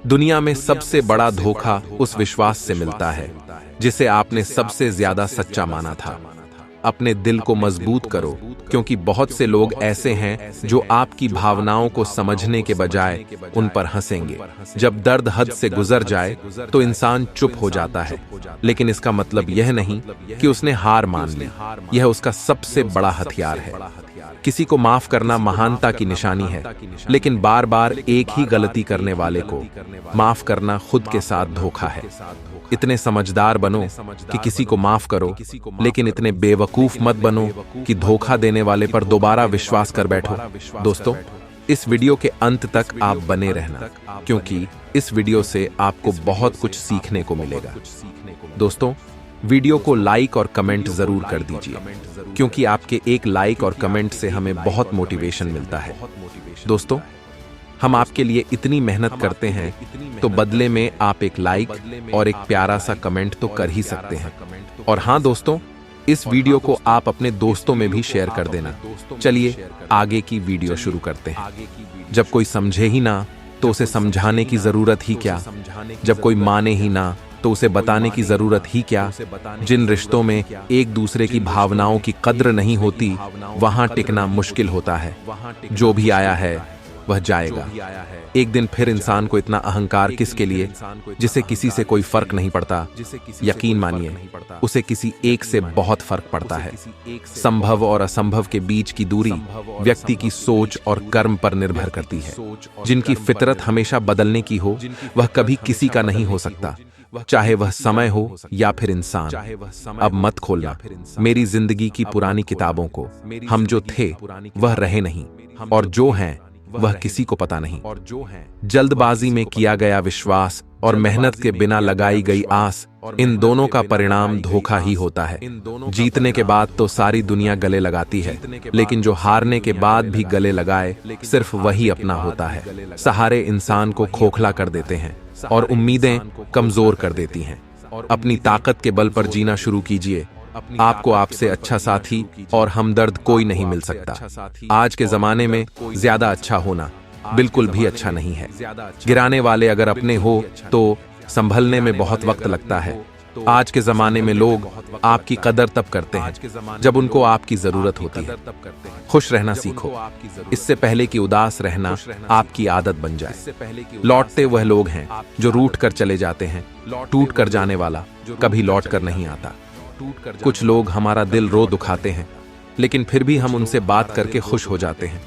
दुनिया में सबसे बड़ा धोखा उस विश्वास से मिलता है जिसे आपने सबसे ज्यादा सच्चा माना था। अपने दिल को मजबूत करो, क्योंकि बहुत से लोग ऐसे हैं जो आपकी भावनाओं को समझने के बजाय उन पर हंसेंगे। जब दर्द हद से गुजर जाए तो इंसान चुप हो जाता है, लेकिन इसका मतलब यह नहीं कि उसने हार मान ली। यह उसका सबसे बड़ा हथियार है। किसी को माफ करना महानता की निशानी है, लेकिन बार बार एक ही गलती करने वाले को माफ करना खुद के साथ धोखा है। इतने समझदार बनो कि किसी को माफ करो, लेकिन इतने बेवकूफ मत बनो कि धोखा देने वाले पर दोबारा विश्वास कर बैठो। दोस्तों, इस वीडियो के अंत तक आप बने रहना, क्योंकि इस वीडियो से आपको बहुत कुछ सीखने को मिलेगा। दोस्तों, वीडियो को लाइक और कमेंट जरूर कर दीजिए, क्योंकि आपके एक लाइक और कमेंट से हमें बहुत मोटिवेशन मिलता है। दोस्तों, हम आपके लिए इतनी मेहनत करते हैं, तो बदले में आप एक लाइक और एक प्यारा सा कमेंट तो कर ही सकते हैं। और हाँ दोस्तों, इस वीडियो को आप अपने दोस्तों में भी शेयर कर देना। चलिए आगे की वीडियो शुरू करते हैं। जब कोई समझे ही ना तो उसे समझाने की जरूरत ही क्या। जब कोई माने ही ना तो उसे बताने की जरूरत ही क्या। जिन रिश्तों में एक दूसरे की भावनाओं की कद्र नहीं होती, वहां टिकना मुश्किल होता है। जो भी आया है वह जाएगा। एक दिन फिर इंसान को इतना अहंकार किसके लिए, जिसे किसी से कोई फर्क नहीं पड़ता। यकीन मानिए, उसे किसी एक से बहुत फर्क पड़ता है। संभव और असंभव के बीच की दूरी व्यक्ति की सोच और कर्म पर निर्भर करती है। जिनकी फितरत हमेशा बदलने की हो, वह कभी किसी का नहीं हो सकता, चाहे वह समय हो या फिर इंसान। अब मत खोलना मेरी जिंदगी की पुरानी किताबों को। हम जो थे वह रहे नहीं, और जो हैं वह किसी को पता नहीं। जल्दबाजी में किया गया विश्वास और मेहनत के बिना लगाई गई आस, इन दोनों का परिणाम धोखा ही होता है। जीतने के बाद तो सारी दुनिया गले लगाती है, लेकिन जो हारने के बाद भी गले लगाए, सिर्फ वही अपना होता है। सहारे इंसान को खोखला कर देते हैं और उम्मीदें कमजोर कर देती हैं। अपनी ताकत के बल पर जीना शुरू कीजिए। आपको आपसे अच्छा साथी और हमदर्द कोई नहीं मिल सकता। आज के जमाने में ज्यादा अच्छा होना बिल्कुल भी अच्छा नहीं है। गिराने वाले अगर अपने हो तो संभलने में बहुत वक्त लगता है। आज के जमाने में लोग आपकी कदर तब करते हैं जब उनको आपकी जरूरत होती है। खुश रहना सीखो, इससे पहले कि उदास रहना आपकी आदत बन जाए। लौटते वह लोग हैं जो रूठ कर चले जाते हैं। टूट कर जाने वाला कभी लौट कर नहीं आता। कुछ लोग हमारा दिल रो दुखाते हैं, लेकिन फिर भी हम उनसे बात करके खुश हो जाते हैं।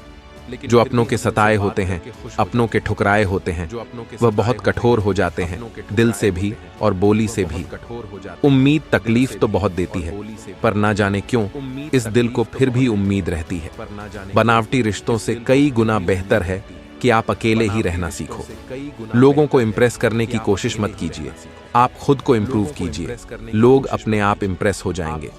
जो अपनों के सताए होते हैं, अपनों के ठुकराए होते हैं, वह बहुत कठोर हो जाते हैं, दिल से भी और बोली से भी। उम्मीद तकलीफ तो बहुत देती है, पर ना जाने क्यों इस दिल को फिर भी उम्मीद रहती है। बनावटी रिश्तों से कई गुना बेहतर है कि आप अकेले ही रहना सीखो। लोगों को इम्प्रेस करने की कोशिश मत कीजिए, आप खुद को इम्प्रूव कीजिए। लोग अपने आप इम्प्रेस हो जाएंगे।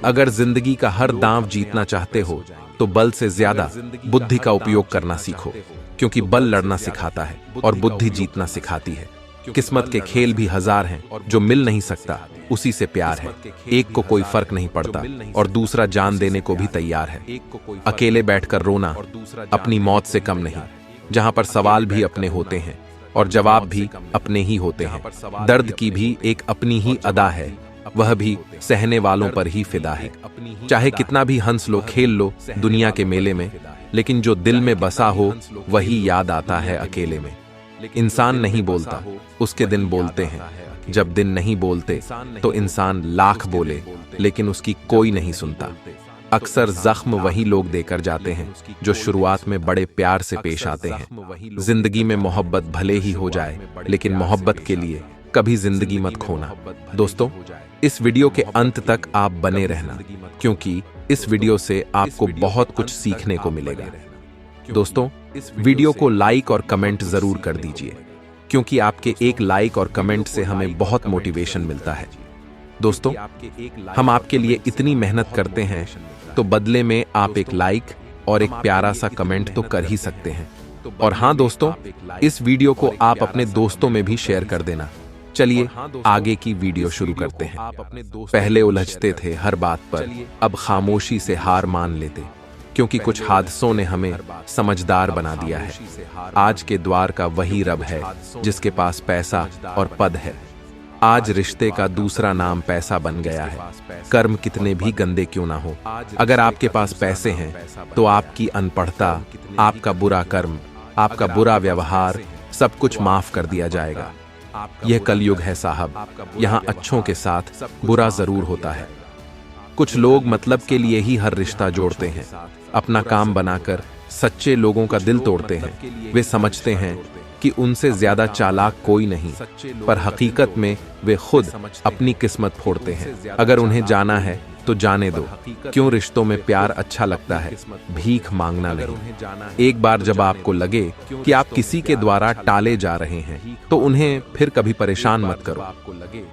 अगर जिंदगी का हर दांव जीतना चाहते हो तो बल से ज्यादा बुद्धि का उपयोग करना सीखो, क्योंकि बल लड़ना सिखाता है और बुद्धि जीतना सिखाती है। किस्मत के खेल भी हजार हैं, जो मिल नहीं सकता उसी से प्यार है। एक को कोई फर्क नहीं पड़ता और दूसरा जान देने को भी तैयार है। अकेले बैठकर रोना अपनी मौत से कम नहीं, जहां पर सवाल भी अपने होते हैं और जवाब भी अपने ही होते हैं। दर्द की भी एक अपनी ही अदा है, वह भी सहने वालों पर ही फिदा है। चाहे कितना भी हंस लो खेल लो दुनिया के मेले में, लेकिन जो दिल में बसा हो वही याद आता है अकेले में। इंसान नहीं बोलता, उसके दिन बोलते हैं। जब दिन नहीं बोलते तो इंसान लाख बोले, लेकिन उसकी कोई नहीं सुनता। अक्सर जख्म वही लोग देकर जाते हैं जो शुरुआत में बड़े प्यार से पेश आते हैं। जिंदगी में मोहब्बत भले ही हो जाए, लेकिन मोहब्बत के लिए कभी जिंदगी मत खोना। दोस्तों, इस वीडियो के अंत तक आप बने रहना, क्योंकि इस वीडियो से आपको बहुत कुछ सीखने को मिलेगा। दोस्तों, वीडियो को लाइक और कमेंट जरूर कर दीजिए, क्योंकि आपके एक लाइक और कमेंट से हमें बहुत मोटिवेशन मिलता है। दोस्तों, हम आपके लिए इतनी मेहनत करते हैं, तो बदले में आप एक लाइक और एक प्यारा सा कमेंट तो कर ही सकते हैं। और हाँ दोस्तों, इस वीडियो को आप अपने दोस्तों में भी शेयर कर देना। चलिए आगे की वीडियो शुरू करते हैं। पहले उलझते थे हर बात पर, अब खामोशी से हार मान लेते। क्योंकि कुछ हादसों ने हमें समझदार बना दिया है। आज के द्वार का वही रब है जिसके पास पैसा और पद है। आज रिश्ते का दूसरा नाम पैसा बन गया है। कर्म कितने भी गंदे क्यों ना हो, अगर आपके पास पैसे हैं तो आपकी अनपढ़ता, आपका बुरा कर्म, आपका बुरा व्यवहार सब कुछ माफ कर दिया जाएगा। यह कलयुग है साहब, यहाँ अच्छों के साथ बुरा जरूर होता है। कुछ लोग मतलब के लिए ही हर रिश्ता जोड़ते हैं, अपना काम बनाकर सच्चे लोगों का दिल तोड़ते हैं। वे समझते हैं कि उनसे ज्यादा चालाक कोई नहीं, पर हकीकत में वे खुद अपनी किस्मत फोड़ते हैं। अगर उन्हें जाना है तो जाने दो। क्यों रिश्तों में प्यार अच्छा लगता है, भीख मांगना नहीं। एक बार जब आपको लगे कि आप किसी के द्वारा टाले जा रहे हैं तो उन्हें फिर कभी परेशान मत करो।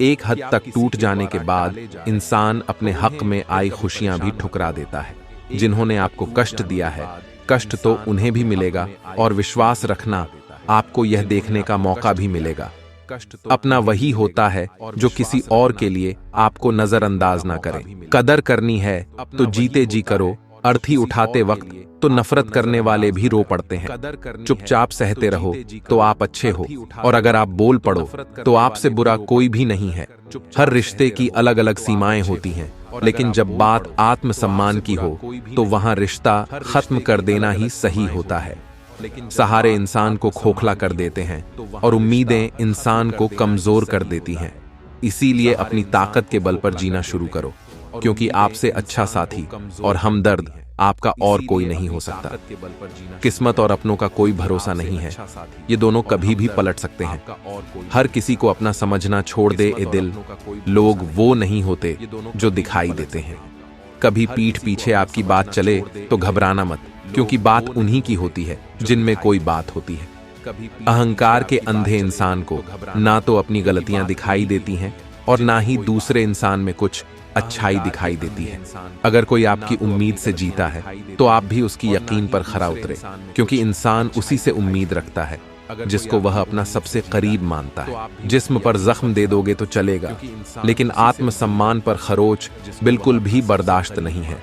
एक हद तक टूट जाने के बाद इंसान अपने हक में आई खुशियां भी ठुकरा देता है। जिन्होंने आपको कष्ट दिया है, कष्ट तो उन्हें भी मिलेगा, और विश्वास रखना आपको यह देखने का मौका भी मिलेगा। अपना वही होता है जो किसी और के लिए आपको नजरअंदाज ना करे। कदर करनी है तो जीते जी करो, अर्थी उठाते वक्त तो नफरत करने वाले भी रो पड़ते हैं। चुपचाप सहते रहो तो आप अच्छे हो, और अगर आप बोल पड़ो तो आपसे बुरा कोई भी नहीं है। हर रिश्ते की अलग अलग सीमाएं होती हैं, लेकिन जब बात आत्मसम्मान की हो तो वहां रिश्ता खत्म कर देना ही सही होता है। सहारे इंसान को खोखला कर देते हैं और उम्मीदें इंसान को कमजोर कर देती हैं। इसीलिए अपनी ताकत के बल पर जीना शुरू करो, क्योंकि आपसे अच्छा साथी और हमदर्द आपका और कोई नहीं हो सकता। किस्मत और अपनों का कोई भरोसा नहीं है, ये दोनों कभी भी पलट सकते हैं। हर किसी को अपना समझना छोड़ दे ए दिल। लोग वो नहीं होते जो दिखाई देते हैं। कभी पीठ पीछे आपकी बात चले तो घबराना मत, क्योंकि बात उन्हीं की होती है जिनमें कोई बात होती है। अहंकार के अंधे इंसान को ना तो अपनी गलतियां दिखाई देती हैं और ना ही दूसरे इंसान में कुछ अच्छाई दिखाई देती है। अगर कोई आपकी उम्मीद से जीता है तो आप भी उसकी यकीन पर खरा उतरे, क्योंकि इंसान उसी से उम्मीद रखता है जिसको वह अपना सबसे करीब मानता है। जिस्म पर जख्म दे दोगे तो चलेगा, लेकिन आत्मसम्मान पर खरोच बिल्कुल भी बर्दाश्त नहीं है।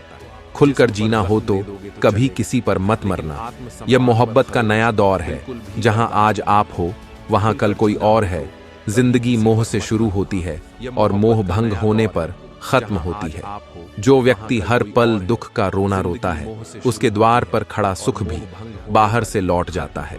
खुलकर जीना हो तो कभी किसी पर मत मरना। यह मोहब्बत का नया दौर है, जहां आज आप हो वहां कल कोई और है। जिंदगी मोह से शुरू होती है और मोह भंग होने पर खत्म होती है। जो व्यक्ति हर पल दुख का रोना रोता है, उसके द्वार पर खड़ा सुख भी बाहर से लौट जाता है।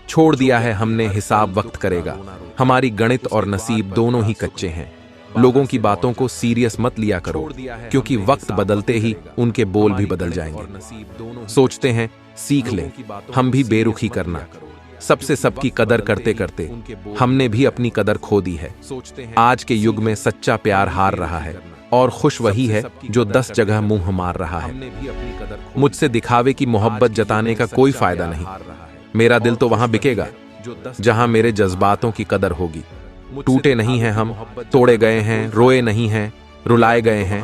छोड़ दिया है हमने हिसाब वक्त करेगा। हमारी गणित और नसीब दोनों ही कच्चे हैं। लोगों की बातों को सीरियस मत लिया करो, क्योंकि वक्त बदलते ही उनके बोल भी बदल जाएंगे। सोचते हैं सीख ले, हम भी बेरुखी करना। सबसे सबकी कदर करते करते हमने भी अपनी कदर खो दी है। आज के युग में सच्चा प्यार हार रहा है, और खुश वही है जो 10 जगह मुंह मार रहा है। मुझसे दिखावे की मोहब्बत जताने का कोई फायदा नहीं। मेरा दिल तो वहां बिकेगा जहां मेरे जज्बातों की कदर होगी। टूटे नहीं हैं हम, तोड़े गए हैं, रोए नहीं हैं, रुलाए गए हैं।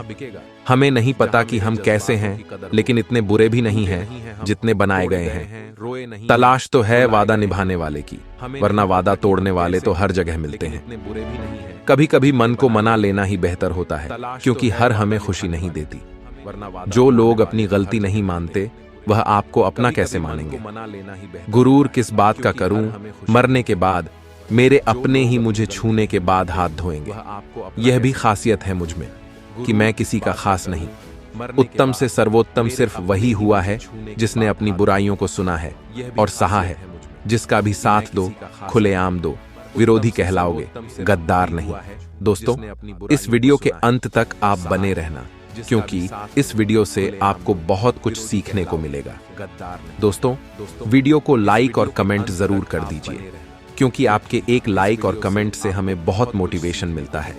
हमें नहीं पता कि हम कैसे हैं, लेकिन इतने बुरे भी नहीं हैं जितने बनाए गए हैं। तलाश तो है वादा निभाने वाले की, वरना वादा तोड़ने वाले तो हर जगह मिलते हैं। कभी कभी मन को मना लेना ही बेहतर होता है, क्योंकि हर हमें खुशी नहीं देती। जो लोग अपनी गलती नहीं मानते, वह आपको अपना कैसे मानेंगे। गुरूर किस बात का करूं, मरने के बाद मेरे अपने ही मुझे छूने के बाद हाथ धोएंगे। यह भी खासियत है मुझ में कि मैं किसी का खास नहीं। उत्तम से सर्वोत्तम सिर्फ वही हुआ है जिसने अपनी बुराइयों को सुना है और सहा है। जिसका भी साथ दो, खुलेआम दो, विरोधी कहलाओगे, गद्दार नहीं। दोस्तों, इस वीडियो के अंत तक आप बने रहना, क्योंकि इस वीडियो से आपको बहुत कुछ सीखने को मिलेगा। दोस्तों, वीडियो को लाइक और कमेंट जरूर कर दीजिए, क्योंकि आपके एक लाइक और कमेंट से हमें बहुत मोटिवेशन मिलता है।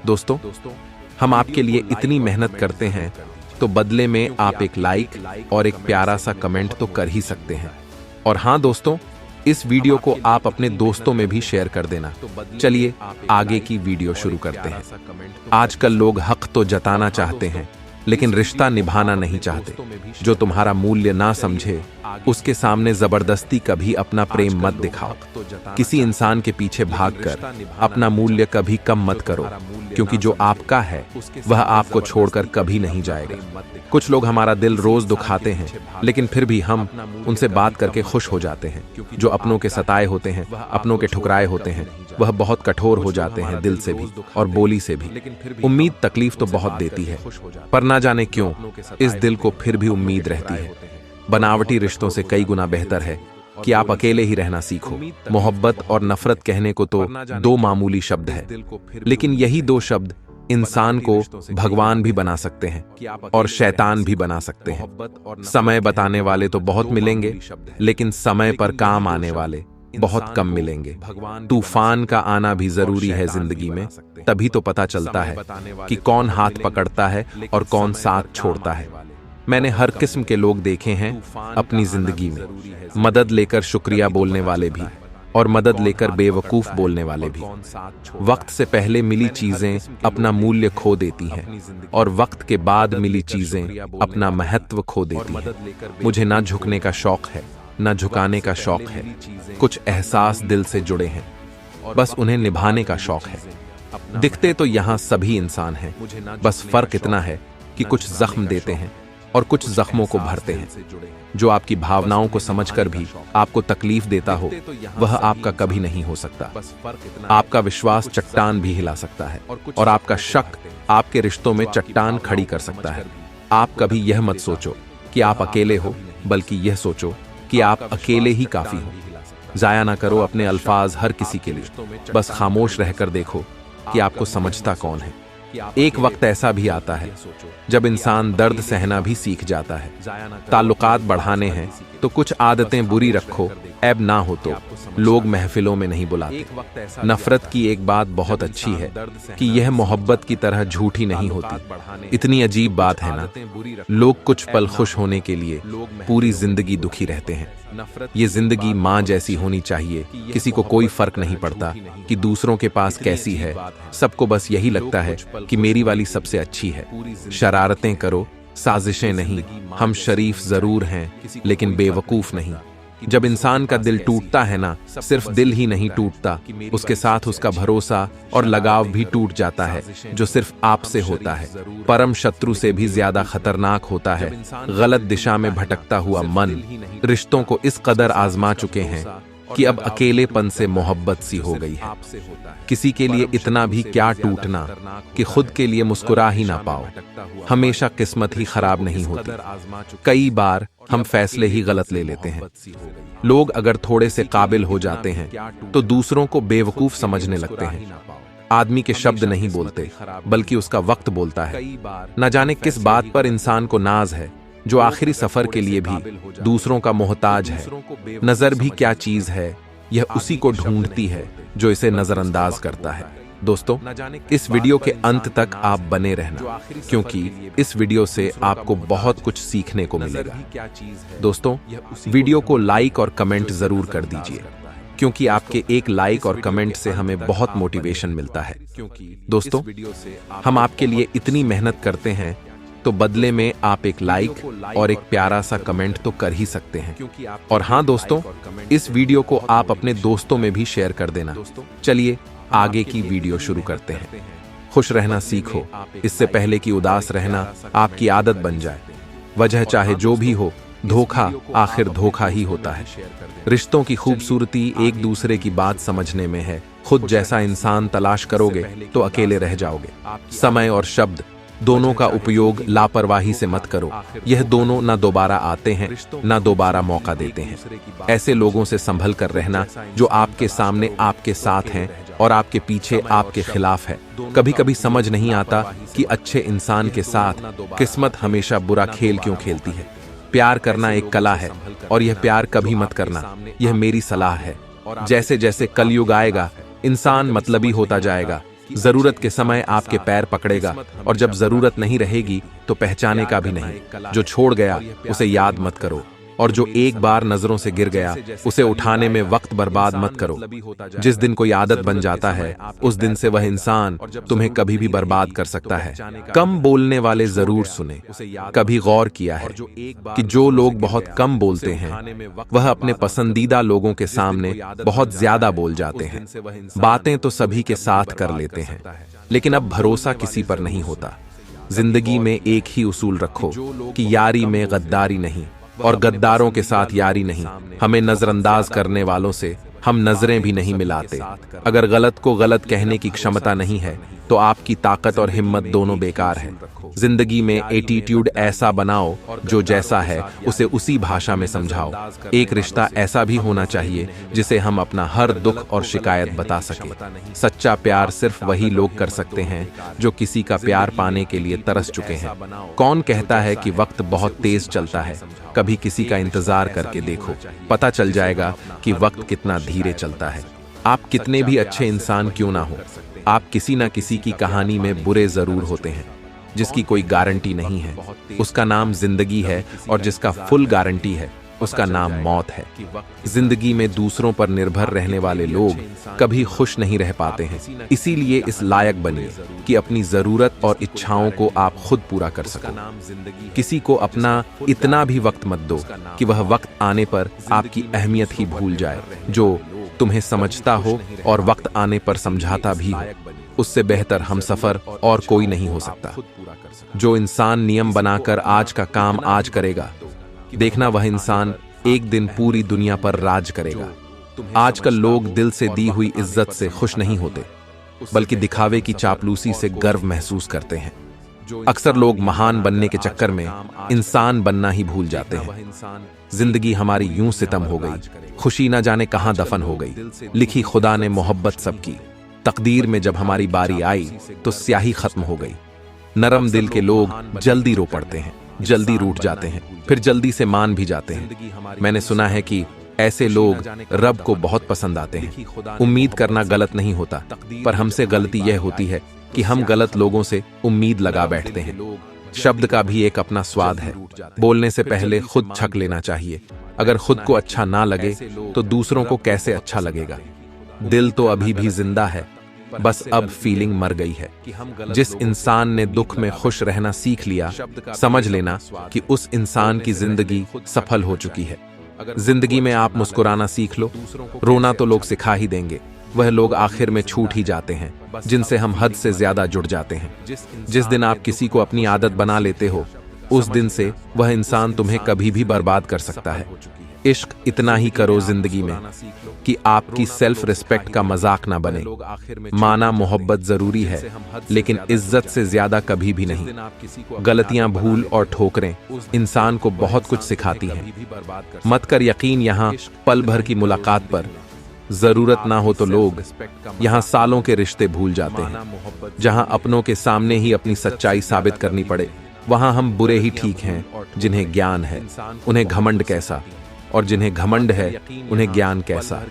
दोस्तों, हम आपके लिए इतनी मेहनत करते हैं, तो बदले में आप एक लाइक और एक प्यारा सा कमेंट तो कर ही सकते हैं। और हाँ दोस्तों, इस वीडियो को आप अपने दोस्तों में भी शेयर कर देना। चलिए आगे की वीडियो शुरू करते हैं। आजकल लोग हक तो जताना चाहते हैं, लेकिन रिश्ता निभाना नहीं चाहते। जो तुम्हारा मूल्य ना समझे उसके सामने जबरदस्ती कभी अपना प्रेम मत दिखाओ। किसी इंसान के पीछे भागकर अपना मूल्य कभी कम मत करो, क्योंकि जो आपका है वह आपको छोड़कर कभी नहीं जाएगा। कुछ लोग हमारा दिल रोज दुखाते हैं, लेकिन फिर भी हम उनसे बात करके खुश हो जाते हैं। जो अपनों के सताए होते हैं, अपनों के ठुकराए होते हैं, वह बहुत कठोर हो जाते हैं, दिल से भी और बोली से भी। उम्मीद तकलीफ तो बहुत देती है, पर ना जाने क्यों इस दिल को फिर भी उम्मीद रहती है। बनावटी रिश्तों से कई गुना बेहतर है कि आप अकेले ही रहना सीखो। मोहब्बत और नफरत कहने को तो दो मामूली शब्द है, लेकिन यही दो शब्द इंसान को भगवान भी बना सकते हैं और शैतान भी बना सकते हैं। समय बताने वाले तो बहुत मिलेंगे, लेकिन समय पर काम आने वाले बहुत कम मिलेंगे। तूफान का आना भी जरूरी है जिंदगी में, तभी तो पता चलता है कि कौन हाथ पकड़ता है और कौन साथ छोड़ता है। मैंने हर किस्म के लोग देखे हैं अपनी जिंदगी में, मदद लेकर शुक्रिया बोलने वाले भी और मदद लेकर बेवकूफ बोलने वाले भी। वक्त से पहले मिली चीजें अपना मूल्य खो देती हैं और वक्त के बाद मिली चीजें अपना महत्व खो देती हैं। मुझे ना झुकने का शौक है, ना झुकाने का शौक है। कुछ एहसास दिल से जुड़े हैं, बस उन्हें निभाने का शौक है। दिखते तो यहाँ सभी इंसान हैं, बस फर्क इतना है कि कुछ जख्म देते हैं और कुछ जख्मों को भरते हैं। जो आपकी भावनाओं को समझकर भी आपको तकलीफ देता हो, वह आपका कभी नहीं हो सकता। आपका विश्वास चट्टान भी हिला सकता है और आपका शक आपके रिश्तों में चट्टान खड़ी कर सकता है। आप कभी यह मत सोचो कि आप अकेले हो, बल्कि यह सोचो कि आप अकेले ही काफी हो। जाया ना करो अपने अल्फाज हर किसी के लिए, बस खामोश रहकर देखो कि आपको समझता कौन है। एक वक्त ऐसा भी आता है जब इंसान दर्द सहना भी सीख जाता है। ताल्लुकात बढ़ाने हैं तो कुछ आदतें बुरी रखो, ऐब ना हो तो लोग महफिलों में नहीं बुलाते। नफरत की एक बात बहुत अच्छी है कि यह मोहब्बत की तरह झूठी नहीं होती। इतनी अजीब बात है ना, लोग कुछ पल खुश होने के लिए पूरी जिंदगी दुखी रहते हैं। ये जिंदगी माँ जैसी होनी चाहिए, किसी को कोई फर्क नहीं पड़ता कि दूसरों के पास कैसी है। सबको बस यही लगता है कि मेरी वाली सबसे अच्छी है। शरारतें करो, साजिशें नहीं। हम शरीफ जरूर हैं, लेकिन बेवकूफ नहीं। जब इंसान का दिल टूटता है ना, सिर्फ दिल ही नहीं टूटता, उसके साथ उसका भरोसा और लगाव भी टूट जाता है, जो सिर्फ आपसे होता है। परम शत्रु से भी ज्यादा खतरनाक होता है गलत दिशा में भटकता हुआ मन। रिश्तों को इस कदर आजमा चुके हैं कि अब अकेलेपन से मोहब्बत सी हो गई है। किसी के लिए इतना भी क्या टूटना कि खुद के लिए मुस्कुरा ही ना पाओ। हमेशा किस्मत ही खराब नहीं होती, कई बार हम फैसले ही गलत ले लेते हैं। लोग अगर थोड़े से काबिल हो जाते हैं तो दूसरों को बेवकूफ समझने लगते हैं। आदमी के शब्द नहीं बोलते, बल्कि उसका वक्त बोलता है। न जाने किस बात पर इंसान को नाज है, जो आखिरी सफर के लिए भी दूसरों का मोहताज है। नजर भी क्या चीज है, यह उसी को ढूंढती है जो इसे नजरअंदाज करता है। दोस्तों, इस वीडियो के अंत तक आप बने रहना, क्योंकि इस वीडियो से आपको बहुत कुछ सीखने को मिलेगा। दोस्तों, वीडियो को लाइक और कमेंट जरूर कर दीजिए, क्योंकि आपके एक लाइक और कमेंट से हमें बहुत मोटिवेशन मिलता है। दोस्तों, हम आपके लिए इतनी मेहनत करते हैं, तो बदले में आप एक लाइक और एक प्यारा सा कमेंट तो कर ही सकते हैं। और हाँ दोस्तों, इस वीडियो को आप अपने दोस्तों में भी शेयर कर देना। चलिए आगे की वीडियो शुरू करते हैं। खुश रहना सीखो, इससे पहले कि उदास रहना आपकी आदत बन जाए। वजह चाहे जो भी हो, धोखा आखिर धोखा ही होता है। रिश्तों की खूबसूरती एक दूसरे की बात समझने में है। खुद जैसा इंसान तलाश करोगे तो अकेले रह जाओगे। समय और शब्द दोनों का उपयोग लापरवाही से मत करो। यह दोनों ना दोबारा आते हैं, ना दोबारा मौका देते हैं। ऐसे लोगों से संभल कर रहना जो आपके सामने आपके साथ हैं और आपके पीछे आपके खिलाफ है। कभी कभी समझ नहीं आता कि अच्छे इंसान के साथ किस्मत हमेशा बुरा खेल क्यों खेलती है। प्यार करना एक कला है, और यह प्यार कभी मत करना, यह मेरी सलाह है। जैसे जैसे कलयुग आएगा, इंसान मतलबी होता जाएगा। जरूरत के समय आपके पैर पकड़ेगा, और जब जरूरत नहीं रहेगी तो पहचाने का भी नहीं। जो छोड़ गया उसे याद मत करो, और जो एक बार नजरों से गिर गया उसे उठाने में वक्त बर्बाद मत करो। जिस दिन कोई आदत बन जाता है उस दिन से वह इंसान तुम्हें कभी भी बर्बाद कर सकता है। कम बोलने वाले जरूर सुने। कभी गौर किया है कि जो लोग बहुत कम बोलते हैं वह अपने पसंदीदा लोगों के सामने बहुत ज्यादा बोल जाते हैं। बातें तो सभी के साथ कर लेते हैं, लेकिन अब भरोसा किसी पर नहीं होता। जिंदगी में एक ही उसूल रखो कि यारी में गद्दारी नहीं, और गद्दारों के साथ यारी नहीं। हमें नजरअंदाज करने वालों से हम नजरें भी नहीं मिलाते। अगर गलत को गलत कहने की क्षमता नहीं है तो आपकी ताकत और हिम्मत दोनों बेकार है। जिंदगी में एटीट्यूड ऐसा बनाओ जो जैसा है उसे उसी भाषा में समझाओ। एक रिश्ता ऐसा भी होना चाहिए जिसे हम अपना हर दुख और शिकायत बता सके। सच्चा प्यार सिर्फ वही लोग कर सकते हैं जो किसी का प्यार पाने के लिए तरस चुके हैं। कौन कहता है कि वक्त बहुत तेज चलता है? कभी किसी का इंतजार करके देखो, पता चल जाएगा कि वक्त कितना धीरे चलता है। आप कितने भी अच्छे इंसान क्यों ना हो, आप किसी न किसी की कहानी में बुरे जरूर होते हैं। जिसकी कोई गारंटी नहीं है उसका नाम जिंदगी है, और जिसका फुल गारंटी है उसका नाम मौत है। जिंदगी में दूसरों पर निर्भर रहने वाले लोग कभी खुश नहीं रह पाते हैं। इसीलिए इस लायक बनिए कि अपनी जरूरत और इच्छाओं को आप खुद पूरा कर सको। किसी को अपना इतना भी वक्त मत दो कि वह वक्त आने पर आपकी अहमियत ही भूल जाए। जो तुम्हें समझता हो और वक्त आने पर समझाता भी हो, उससे बेहतर हम सफर और कोई नहीं हो सकता। जो इंसान नियम बनाकर आज का काम आज करेगा, देखना वह इंसान एक दिन पूरी दुनिया पर राज करेगा। आजकल लोग दिल से दी हुई इज्जत से खुश नहीं होते, बल्कि दिखावे की चापलूसी से गर्व महसूस करते हैं। अक्सर लोग महान बनने के चक्कर में इंसान बनना ही भूल जाते हैं। जिंदगी हमारी यूं सितम हो गई, खुशी न जाने कहां दफन हो गई। लिखी खुदा ने मोहब्बत सबकी, तकदीर में जब हमारी बारी आई तो स्याही खत्म हो गई। नरम दिल के लोग जल्दी रो पड़ते हैं, जल्दी रूठ जाते हैं, फिर जल्दी से मान भी जाते हैं। मैंने सुना है कि ऐसे लोग रब को बहुत पसंद आते हैं। उम्मीद करना गलत नहीं होता, पर हमसे गलती यह होती है कि हम गलत लोगों से उम्मीद लगा बैठते हैं। शब्द का भी एक अपना स्वाद है। बोलने से पहले खुद छक लेना चाहिए। अगर खुद को अच्छा ना लगे तो दूसरों को कैसे अच्छा लगेगा? दिल तो अभी भी जिंदा है, बस अब फीलिंग मर गई है। जिस इंसान ने दुख में खुश रहना सीख लिया, समझ लेना कि उस इंसान की जिंदगी सफल हो चुकी है। जिंदगी में आप मुस्कुराना सीख लो, रोना तो लोग सिखा ही देंगे। वह लोग आखिर में छूट ही जाते हैं जिनसे हम हद से ज्यादा जुड़ जाते हैं। जिस दिन आप किसी को अपनी आदत बना लेते हो, उस दिन से वह इंसान तुम्हें कभी भी बर्बाद कर सकता है। इश्क इतना ही करो जिंदगी में कि आपकी सेल्फ रिस्पेक्ट का मजाक ना बने। माना मोहब्बत जरूरी है, लेकिन इज्जत से ज्यादा कभी भी नहीं। गलतियां, भूल और ठोकरें इंसान को बहुत कुछ सिखाती हैं। मत कर यकीन यहाँ पल भर की मुलाकात पर। जरूरत ना हो तो लोग यहाँ सालों के रिश्ते भूल जाते हैं। जहाँ अपनों के सामने ही अपनी सच्चाई साबित करनी पड़े, वहाँ हम बुरे ही ठीक हैं। जिन्हें ज्ञान है उन्हें घमंड कैसा, और जिन्हें घमंड है उन्हें ज्ञान कैसा।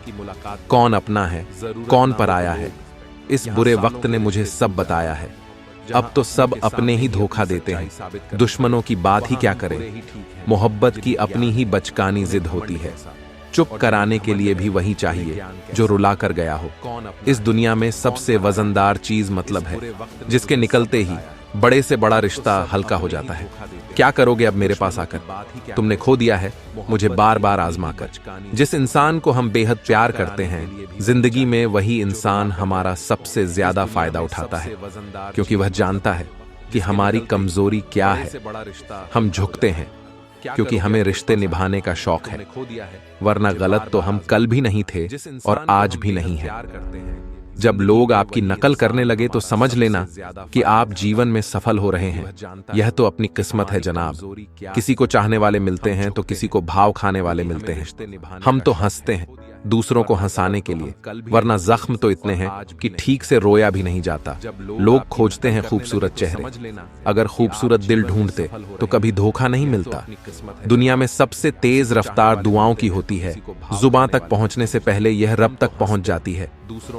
कौन अपना है, कौन पराया है, इस बुरे वक्त ने मुझे सब बताया है। अब तो सब अपने ही धोखा देते हैं। दुश्मनों की बात ही क्या करें। मोहब्बत की अपनी ही बचकानी जिद होती है। चुप कराने के लिए भी वही चाहिए जो रुला कर गया हो। इस दुनिया में सबसे वजनदार चीज मतलब है, जिसके निकलते ही बड़े से बड़ा रिश्ता हल्का हो जाता है। क्या करोगे अब मेरे पास आकर? तुमने खो दिया है मुझे बार बार आजमा कर। जिस इंसान को हम बेहद प्यार करते हैं, जिंदगी में वही इंसान हमारा सबसे ज्यादा फायदा उठाता है, क्योंकि वह जानता है कि हमारी कमजोरी क्या है। हम झुकते हैं क्योंकि हमें रिश्ते निभाने का शौक है, वरना गलत तो हम कल भी नहीं थे और आज भी नहीं है। जब लोग आपकी नकल करने लगे तो समझ लेना कि आप जीवन में सफल हो रहे हैं। यह तो अपनी किस्मत है जनाब। किसी को चाहने वाले मिलते हैं तो किसी को भाव खाने वाले मिलते हैं। हम तो हंसते हैं दूसरों को हंसाने के लिए, वरना जख्म तो इतने हैं कि ठीक से रोया भी नहीं जाता। लोग खोजते हैं खूबसूरत चेहरे, अगर खूबसूरत दिल ढूंढते तो कभी धोखा नहीं मिलता। दुनिया में सबसे तेज रफ्तार दुआओं की होती है, जुबान तक पहुंचने से पहले यह रब तक पहुंच जाती है।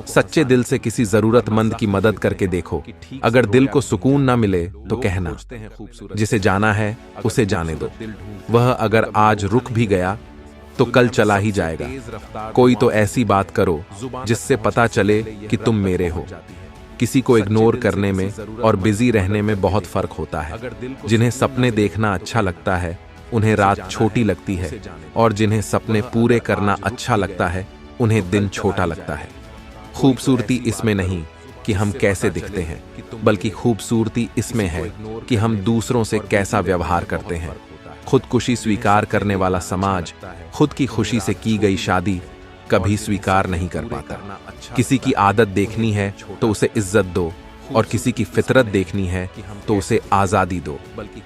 सच्चे दिल से किसी जरूरतमंद की मदद करके देखो, अगर दिल को सुकून ना मिले तो कहना, जिसे जाना है उसे जाने दो। वह अगर आज रुक भी गया तो कल चला ही जाएगा। कोई तो ऐसी बात करो जिससे पता चले कि तुम मेरे हो। किसी को इग्नोर करने में और बिजी रहने में बहुत फर्क होता है। जिन्हें सपने देखना अच्छा लगता है उन्हें रात छोटी लगती है, और जिन्हें सपने पूरे करना अच्छा लगता है उन्हें दिन छोटा लगता है। खूबसूरती इसमें नहीं कि हम कैसे दिखते हैं, बल्कि खूबसूरती इसमें है कि हम दूसरों से कैसा व्यवहार करते हैं। खुदकुशी स्वीकार करने वाला समाज खुद की खुशी से की गई शादी कभी स्वीकार नहीं कर पाता। किसी की आदत देखनी है तो उसे इज्जत दो, और किसी की फितरत देखनी है तो उसे आजादी दो।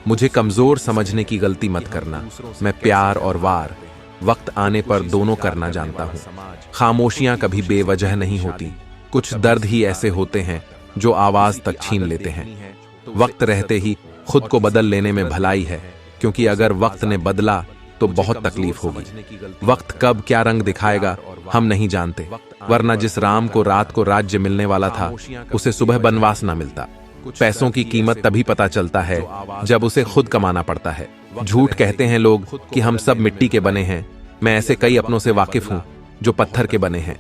मुझे कमजोर समझने की गलती मत करना। मैं प्यार और वार वक्त आने पर दोनों करना जानता हूँ। खामोशियां कभी बेवजह नहीं होती। कुछ दर्द ही ऐसे होते हैं जो आवाज तक छीन लेते हैं। वक्त रहते ही खुद को बदल लेने में भलाई है, क्योंकि अगर वक्त ने बदला तो बहुत तकलीफ होगी। वक्त कब क्या रंग दिखाएगा हम नहीं जानते, वरना जिस राम को रात को राज्य मिलने वाला था उसे सुबह बनवास ना मिलता। पैसों की कीमत तभी पता चलता है जब उसे खुद कमाना पड़ता है। झूठ कहते हैं लोग कि हम सब मिट्टी के बने हैं। मैं ऐसे कई अपनों से वाकिफ हूं जो पत्थर के बने हैं।